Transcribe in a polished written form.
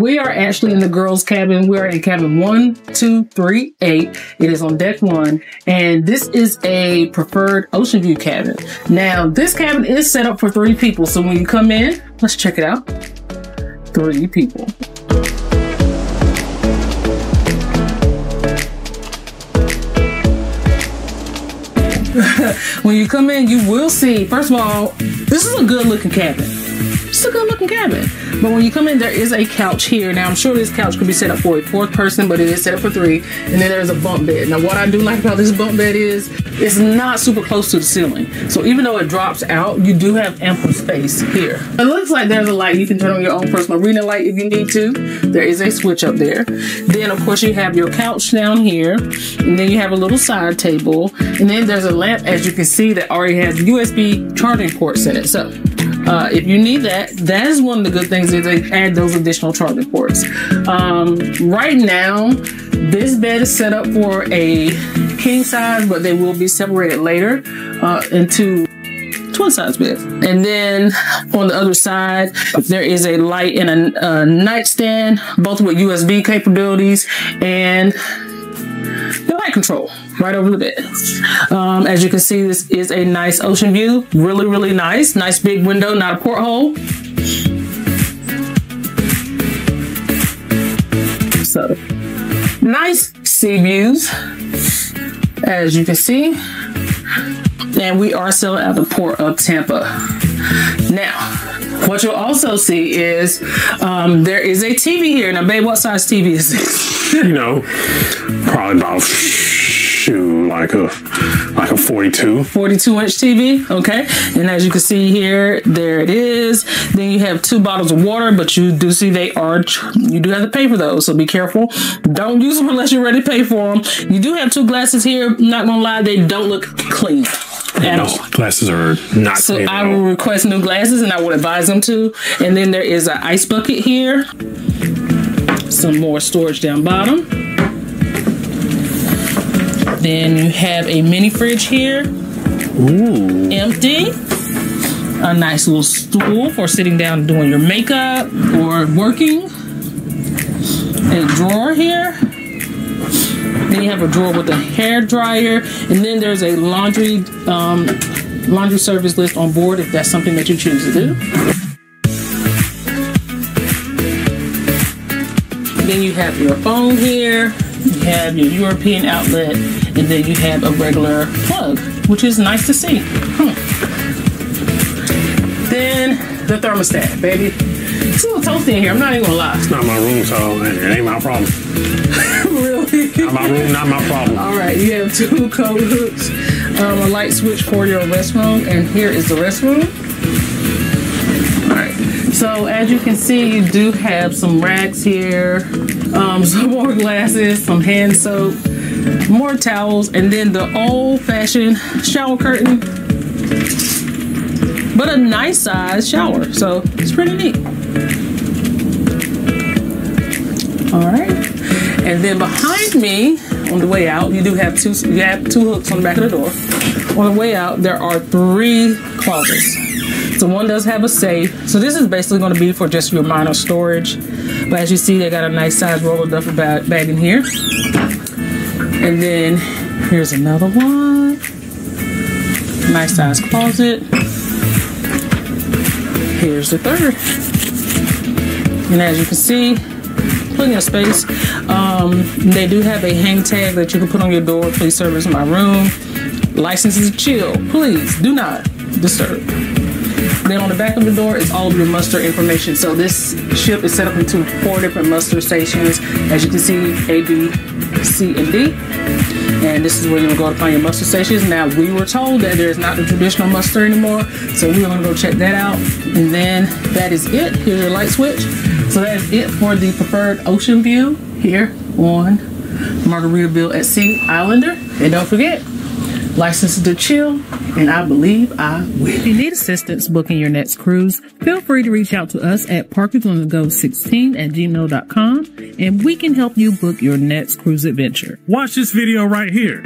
We are actually in the girls' cabin. We are in cabin 1238. It is on deck 1, and this is a preferred Oceanview cabin. Now, this cabin is set up for 3 people, so when you come in, let's check it out. 3 people. When you come in, you will see, first of all, this is a good looking cabin. It's a good looking cabin. But when you come in, there is a couch here. Now, I'm sure this couch could be set up for a 4th person, but it is set up for 3. And then there's a bunk bed. Now, what I do like about this bunk bed is it's not super close to the ceiling. So even though it drops out, you do have ample space here. It looks like there's a light. You can turn on your own personal arena light if you need to. There is a switch up there. Then, of course, you have your couch down here. And then you have a little side table. And then there's a lamp, as you can see, that already has USB charging ports in it. So if you need that, that is one of the good things is they add those additional charging ports. Right now, this bed is set up for a king size, but they will be separated later into twin size beds. And then on the other side, there is a light and a nightstand, both with USB capabilities and the light control right over the bed. As you can see, this is a nice ocean view. Really, really nice. Nice big window, not a porthole. So, nice sea views, as you can see. And we are still at the port of Tampa. Now, what you'll also see is there is a TV here. Now, babe, what size TV is this? You know, probably about like a 42 inch TV. Okay, and as you can see here, there it is. Then you have 2 bottles of water, but you do see you do have to pay for those, so be careful. Don't use them unless you're ready to pay for them. You do have 2 glasses here. I'm not gonna lie, they don't look clean at all. Glasses are not so clean. I will request new glasses, and I would advise them to. And then there is an ice bucket here. Some more storage down bottom. Then you have a mini fridge here. Ooh. Empty. A nice little stool for sitting down and doing your makeup or working. A drawer here. Then you have a drawer with a hair dryer. And then there's a laundry service list on board if that's something that you choose to do. Then you have your phone here. You have your European outlet, and then you have a regular plug, which is nice to see. Then the thermostat, baby. It's a little toasty in here, I'm not even gonna lie. It's not my room, so it ain't my problem. Really? Not my room, not my problem. All right, you have 2 code hooks, a light switch for your restroom, and here is the restroom. All right, so as you can see, you do have some racks here, some more glasses, some hand soap, more towels, and then the old-fashioned shower curtain, but a nice size shower, so it's pretty neat. All right, and then behind me on the way out, you have 2 hooks on the back of the door. On the way out, there are 3 closets. So one does have a safe. So this is basically going to be for just your minor storage. But as you see, they got a nice size roller duffel bag in here. And then here's another one. Nice size closet. Here's the 3rd. And as you can see, plenty of space. They do have a hang tag that you can put on your door. Please service my room. License is chill. Please do not disturb. Then on the back of the door is all of your muster information. So this ship is set up into 4 different muster stations. As you can see, A, B, C, and D. And this is where you're going to go to find your muster stations. Now, we were told that there's not the traditional muster anymore. So we're going to go check that out. And then that is it. Here's your light switch. So that is it for the preferred ocean view here on Margaritaville at Sea Islander. And don't forget, license to chill, and I believe I will. If you need assistance booking your next cruise, feel free to reach out to us at parkersonthego16@gmail.com, and we can help you book your next cruise adventure. Watch this video right here.